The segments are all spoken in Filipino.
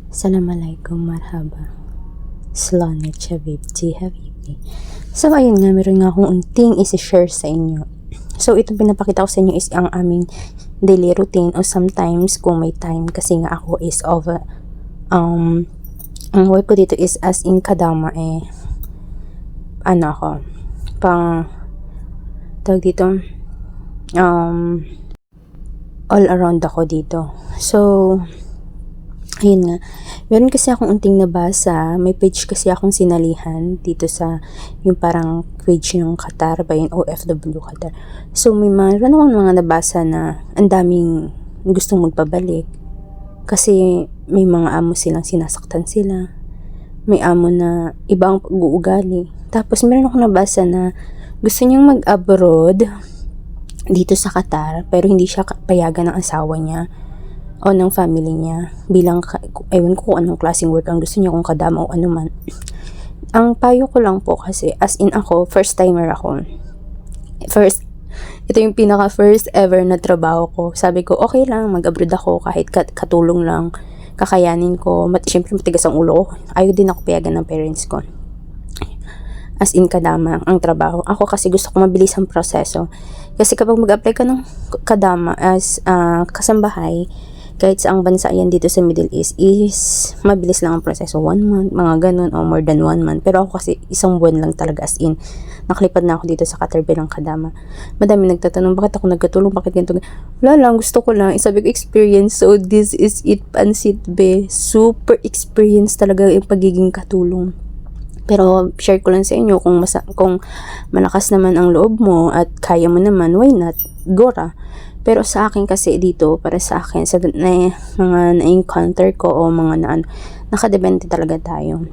Assalamualaikum, marhaba. Salamat Habibti, Habibti. So, ayun nga, meron nga akong unting isi-share sa inyo. So, itong pinapakita ko sa inyo is ang aming daily routine o sometimes kung may time kasi nga ako is over ang work ko dito is as in kadama ako pang tawag dito all around ako dito. So, ayun nga. Meron kasi akong unting nabasa. May page kasi akong sinalihan dito sa yung parang page ng Qatar ba yun? OFW Qatar. So, meron akong mga nabasa na ang daming gustong magpabalik. Kasi may mga amo silang sinasaktan sila. May amo na ibang pag-uugali. Tapos, meron akong nabasa na gusto niyang mag-abroad dito sa Qatar pero hindi siya payagan ng asawa niya o ng family niya bilang, ewan ko kung anong klaseng work ang gusto niya, kung kadama o ano man. Ang payo ko lang po kasi, as in ako, first timer ako. Ito yung pinaka first ever na trabaho ko. Sabi ko, okay lang, mag-abroad ako kahit katulong lang, kakayanin ko. Siyempre matigas ang ulo ko. Ayaw din ako payagan ng parents ko. As in kadama ang trabaho. Ako kasi gusto ko mabilis ang proseso. Kasi kapag mag-apply ka ng kadama as kasambahay, kahit sa ang bansa yan dito sa Middle East is mabilis lang ang proseso, 1 month, mga ganun, o more than 1 month. Pero ako kasi isang buwan lang talaga, as in nakalipad na ako dito sa Qatar bilang kadama. Madami nagtatanong, bakit ako nagkatulong, bakit ganito? Wala lang, gusto ko lang, sabi ko experience, so this is it, pansit be, super experience talaga yung pagiging katulong. Pero share ko lang sa inyo kung malakas naman ang loob mo at kaya mo naman, why not? Gora. Pero sa akin kasi dito, para sa akin, sa mga na-encounter ko o mga nakadepende talaga tayo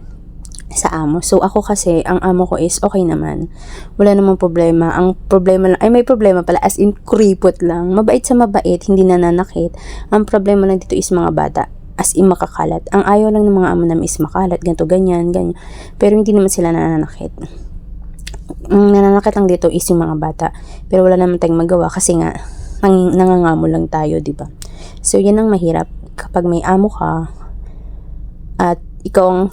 sa amo. So ako kasi, ang amo ko is okay naman. Wala namang problema. Ang problema lang, may problema pala, as in kuripot lang. Mabait sa mabait, hindi nananakit. Ang problema lang dito is mga bata. As in makakalat. Ang ayaw lang ng mga amo namin is makalat, ganito, ganyan. Pero hindi naman sila nananakit. Ang nananakit lang dito is yung mga bata. Pero wala naman tayong magawa kasi nga, nangangamo lang tayo, di ba? So, yan ang mahirap kapag may amo ka at ikaw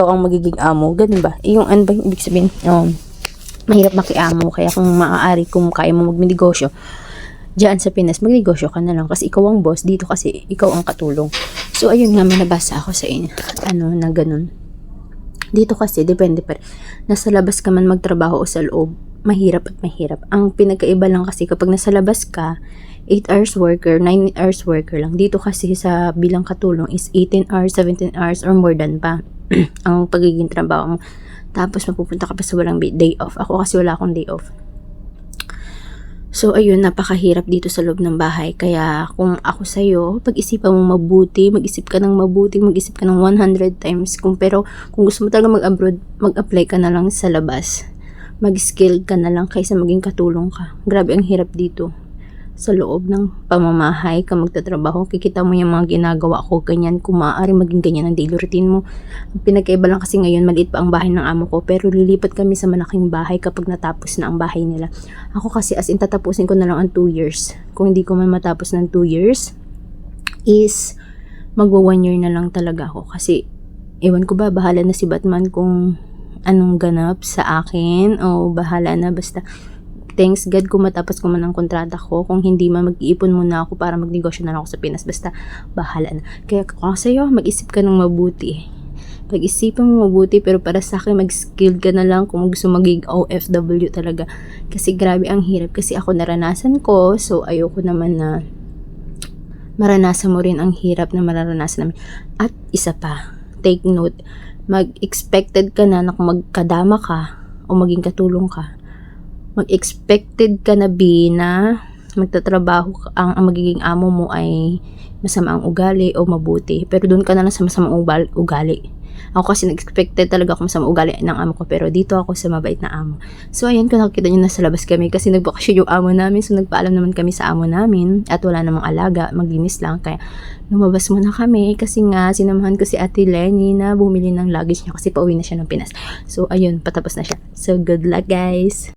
ang magiging amo, ganun ba? Yung ano ba yung ibig sabihin? Mahirap makiamo, kaya kung maaari, kung kaya mo magnegosyo diyan sa Pinas, magnegosyo ka na lang kasi ikaw ang boss, dito kasi ikaw ang katulong. So, ayun nga, may nabasa ako sa inyo, na ganun. Dito kasi, depende pa rin. Nasa labas ka man magtrabaho o sa loob, mahirap at mahirap. Ang pinagkaiba lang kasi kapag nasa labas ka, 8 hours worker, 9 hours worker lang. Dito kasi sa bilang katulong is 18 hours, 17 hours, or more than pa ang pagiging trabaho mo. Tapos mapupunta ka pa sa walang day off. Ako kasi wala akong day off. So, ayun, napakahirap dito sa loob ng bahay. Kaya, kung ako sa'yo, pag-isipan mo mabuti, mag-isip ka ng mabuti, mag-isip ka ng 100 times. Pero, kung gusto mo talaga mag-abroad, mag-apply ka na lang sa labas. Mag-skill ka na lang kaysa maging katulong ka. Grabe ang hirap dito. Sa loob ng pamamahay ka magtatrabaho, kikita mo yung mga ginagawa ko, ganyan, kung maaari maging ganyan ang daily routine mo. Ang pinagkaiba lang kasi ngayon, maliit pa ang bahay ng amo ko, pero lilipat kami sa malaking bahay kapag natapos na ang bahay nila. Ako kasi as in tatapusin ko na lang ang 2 years. Kung hindi ko man matapos ng 2 years, is magwa 1 year na lang talaga ako. Kasi, ewan ko ba, bahala na si Batman kung anong ganap sa akin, o bahala na, basta thanks God kung matapos ko man ang kontrata ko. Kung hindi man, mag-iipon muna ako para magnegosyo na lang ako sa Pinas. Basta, bahala na. Kaya kung sa'yo, mag-isip ka ng mabuti. Pag-isipan mo mabuti, pero para sa akin, mag-skill ka na lang kung gusto maging OFW talaga. Kasi grabe ang hirap. Kasi ako naranasan ko, so ayoko naman na maranasan mo rin ang hirap na mararanasan namin. At isa pa, take note, mag-expected ka na kung magkadama ka o maging katulong ka. Mag-expected ka na na magtatrabaho ang magiging amo mo ay masama ang ugali o mabuti. Pero doon ka na lang sa masamang ugali. Ako kasi nag-expected talaga ako masamang ugali ng amo ko, pero dito ako sa mabait na amo. So ayan, kung nakikita nyo, nasa labas kami kasi nagbakasyon yung amo namin. So nagpaalam naman kami sa amo namin at wala namang alaga, maglinis lang. Kaya lumabas muna kami kasi nga sinamahan ko si Ate Lenny na bumili ng luggage niya kasi pauwi na siya ng Pinas. So ayun, patapos na siya. So good luck guys!